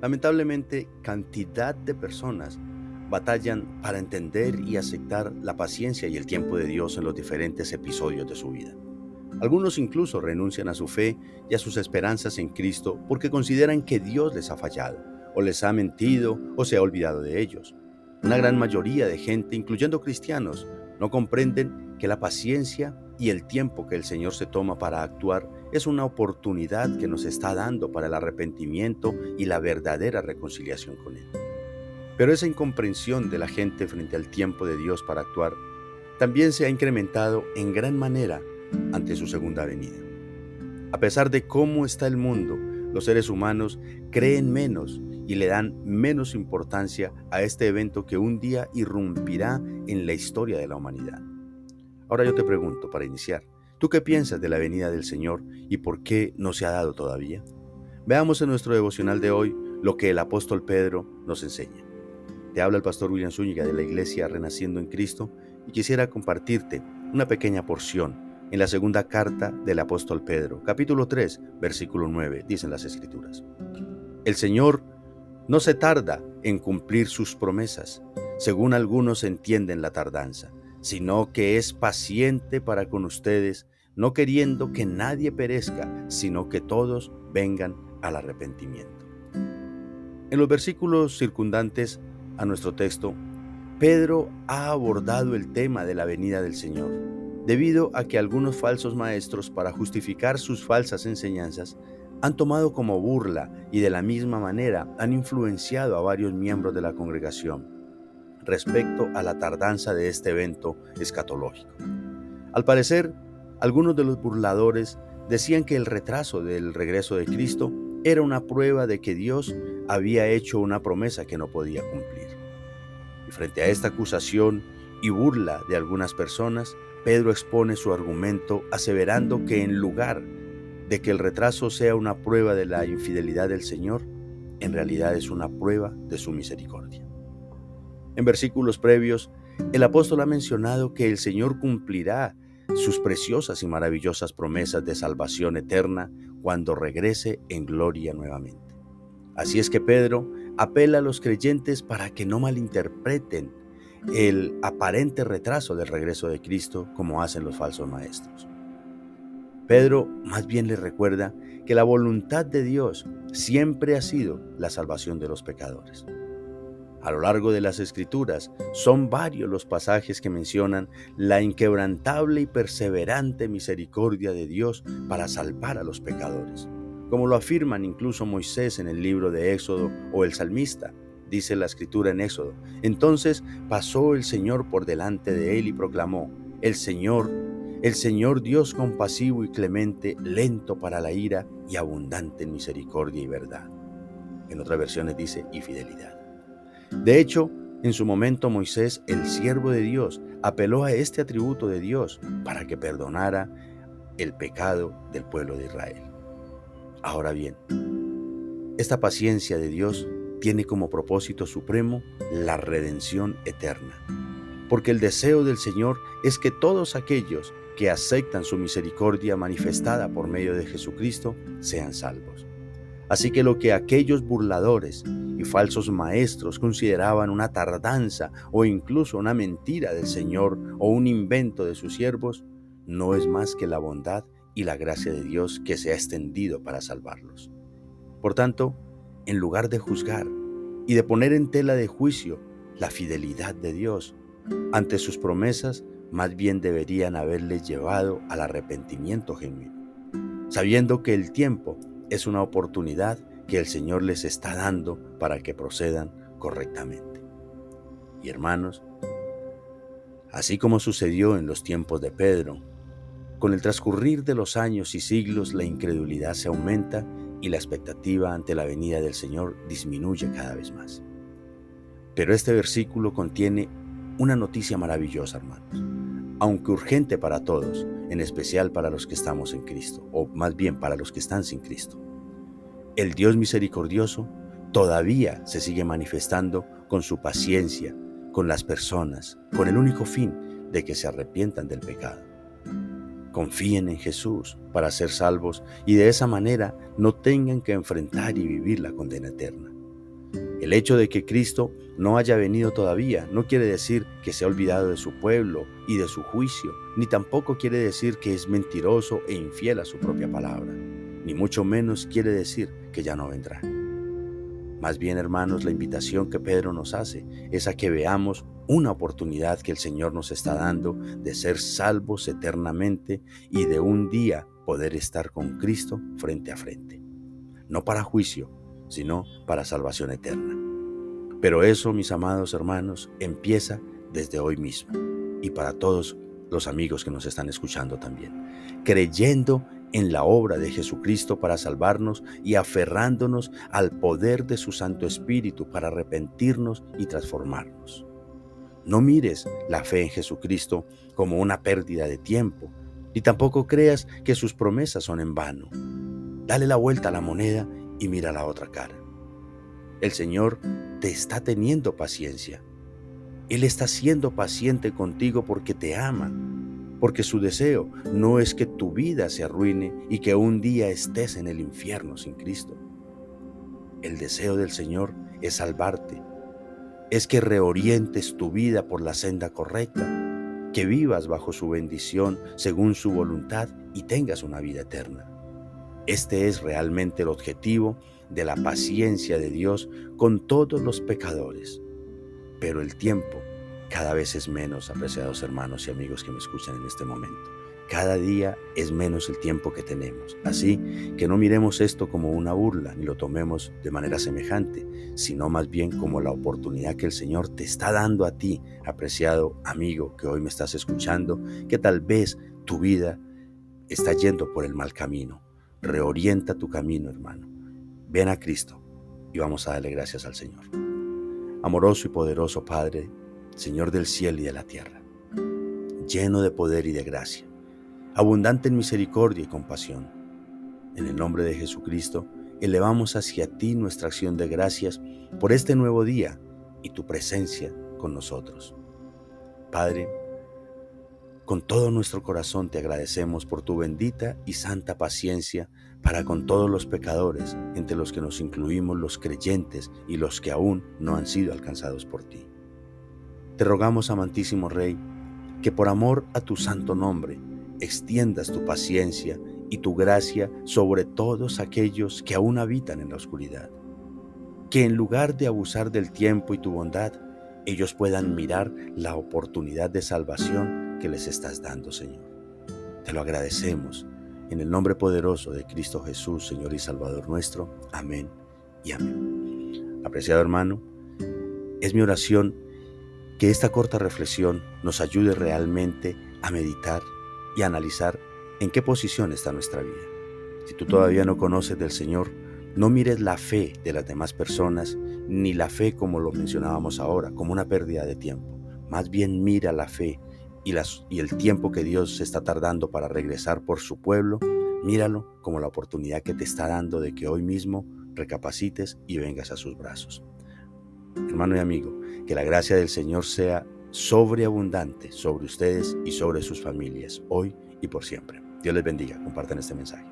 Lamentablemente, cantidad de personas batallan para entender y aceptar la paciencia y el tiempo de Dios en los diferentes episodios de su vida. Algunos incluso renuncian a su fe y a sus esperanzas en Cristo porque consideran que Dios les ha fallado, o les ha mentido, o se ha olvidado de ellos. Una gran mayoría de gente, incluyendo cristianos, no comprenden que la paciencia y el tiempo que el Señor se toma para actuar es una oportunidad que nos está dando para el arrepentimiento y la verdadera reconciliación con Él. Pero esa incomprensión de la gente frente al tiempo de Dios para actuar también se ha incrementado en gran manera ante su segunda venida. A pesar de cómo está el mundo, los seres humanos creen menos y le dan menos importancia a este evento que un día irrumpirá en la historia de la humanidad. Ahora yo te pregunto, para iniciar, ¿tú qué piensas de la venida del Señor y por qué no se ha dado todavía? Veamos en nuestro devocional de hoy lo que el apóstol Pedro nos enseña. Te habla el pastor William Zúñiga de la Iglesia Renaciendo en Cristo y quisiera compartirte una pequeña porción en la segunda carta del apóstol Pedro, capítulo 3, versículo 9, dicen las Escrituras. El Señor no se tarda en cumplir sus promesas, según algunos entienden la tardanza, sino que es paciente para con ustedes, no queriendo que nadie perezca, sino que todos vengan al arrepentimiento. En los versículos circundantes a nuestro texto, Pedro ha abordado el tema de la venida del Señor, debido a que algunos falsos maestros, para justificar sus falsas enseñanzas, han tomado como burla y de la misma manera han influenciado a varios miembros de la congregación respecto a la tardanza de este evento escatológico. Al parecer, algunos de los burladores decían que el retraso del regreso de Cristo era una prueba de que Dios había hecho una promesa que no podía cumplir. Y frente a esta acusación y burla de algunas personas, Pedro expone su argumento aseverando que en lugar de que el retraso sea una prueba de la infidelidad del Señor, en realidad es una prueba de su misericordia. En versículos previos, el apóstol ha mencionado que el Señor cumplirá sus preciosas y maravillosas promesas de salvación eterna cuando regrese en gloria nuevamente. Así es que Pedro apela a los creyentes para que no malinterpreten el aparente retraso del regreso de Cristo como hacen los falsos maestros. Pedro más bien les recuerda que la voluntad de Dios siempre ha sido la salvación de los pecadores. A lo largo de las Escrituras son varios los pasajes que mencionan la inquebrantable y perseverante misericordia de Dios para salvar a los pecadores, como lo afirman incluso Moisés en el libro de Éxodo o el salmista. Dice la Escritura en Éxodo: entonces pasó el Señor por delante de él y proclamó: el Señor Dios compasivo y clemente, lento para la ira y abundante en misericordia y verdad. En otras versiones dice: y fidelidad. De hecho, en su momento Moisés, el siervo de Dios, apeló a este atributo de Dios para que perdonara el pecado del pueblo de Israel. Ahora bien, esta paciencia de Dios tiene como propósito supremo la redención eterna, porque el deseo del Señor es que todos aquellos que aceptan su misericordia manifestada por medio de Jesucristo sean salvos. Así que lo que aquellos burladores y falsos maestros consideraban una tardanza o incluso una mentira del Señor o un invento de sus siervos, no es más que la bondad y la gracia de Dios que se ha extendido para salvarlos. Por tanto, en lugar de juzgar y de poner en tela de juicio la fidelidad de Dios ante sus promesas, más bien deberían haberles llevado al arrepentimiento genuino, sabiendo que el tiempo es una oportunidad que el Señor les está dando para que procedan correctamente. Y hermanos, así como sucedió en los tiempos de Pedro, con el transcurrir de los años y siglos la incredulidad se aumenta y la expectativa ante la venida del Señor disminuye cada vez más. Pero este versículo contiene una noticia maravillosa, hermanos, aunque urgente para todos, en especial para los que estamos en Cristo, o más bien para los que están sin Cristo. El Dios misericordioso todavía se sigue manifestando con su paciencia, con las personas, con el único fin de que se arrepientan del pecado. Confíen en Jesús para ser salvos y de esa manera no tengan que enfrentar y vivir la condena eterna. El hecho de que Cristo no haya venido todavía no quiere decir que se ha olvidado de su pueblo y de su juicio, ni tampoco quiere decir que es mentiroso e infiel a su propia palabra, ni mucho menos quiere decir que ya no vendrá. Más bien, hermanos, la invitación que Pedro nos hace es a que veamos una oportunidad que el Señor nos está dando de ser salvos eternamente y de un día poder estar con Cristo frente a frente. No para juicio, sino para salvación eterna. Pero eso, mis amados hermanos, empieza desde hoy mismo y para todos los amigos que nos están escuchando también, creyendo en la obra de Jesucristo para salvarnos y aferrándonos al poder de su Santo Espíritu para arrepentirnos y transformarnos. No mires la fe en Jesucristo como una pérdida de tiempo, ni tampoco creas que sus promesas son en vano. Dale la vuelta a la moneda y mira la otra cara. El Señor te está teniendo paciencia. Él está siendo paciente contigo porque te ama, porque su deseo no es que tu vida se arruine y que un día estés en el infierno sin Cristo. El deseo del Señor es salvarte, es que reorientes tu vida por la senda correcta, que vivas bajo su bendición según su voluntad y tengas una vida eterna. Este es realmente el objetivo de la paciencia de Dios con todos los pecadores. Pero el tiempo cada vez es menos, apreciados hermanos y amigos que me escuchan en este momento. Cada día es menos el tiempo que tenemos. Así que no miremos esto como una burla, ni lo tomemos de manera semejante, sino más bien como la oportunidad que el Señor te está dando a ti, apreciado amigo que hoy me estás escuchando, que tal vez tu vida está yendo por el mal camino. Reorienta tu camino, hermano. Ven a Cristo y vamos a darle gracias al Señor. Amoroso y poderoso Padre, Señor del cielo y de la tierra, lleno de poder y de gracia, abundante en misericordia y compasión. En el nombre de Jesucristo, elevamos hacia ti nuestra acción de gracias por este nuevo día y tu presencia con nosotros. Padre, con todo nuestro corazón te agradecemos por tu bendita y santa paciencia para con todos los pecadores, entre los que nos incluimos los creyentes y los que aún no han sido alcanzados por ti. Te rogamos, amantísimo Rey, que por amor a tu santo nombre extiendas tu paciencia y tu gracia sobre todos aquellos que aún habitan en la oscuridad. Que en lugar de abusar del tiempo y tu bondad, ellos puedan mirar la oportunidad de salvación que les estás dando, Señor. Te lo agradecemos en el nombre poderoso de Cristo Jesús, Señor y Salvador nuestro. Amén y amén. Apreciado hermano, es mi oración que esta corta reflexión nos ayude realmente a meditar y a analizar en qué posición está nuestra vida. Si tú todavía no conoces del Señor, no mires la fe de las demás personas, ni la fe como lo mencionábamos ahora, como una pérdida de tiempo. Más bien mira la fe y el tiempo que Dios se está tardando para regresar por su pueblo, míralo como la oportunidad que te está dando de que hoy mismo recapacites y vengas a sus brazos. Hermano y amigo, que la gracia del Señor sea sobreabundante sobre ustedes y sobre sus familias, hoy y por siempre. Dios les bendiga. Compartan este mensaje.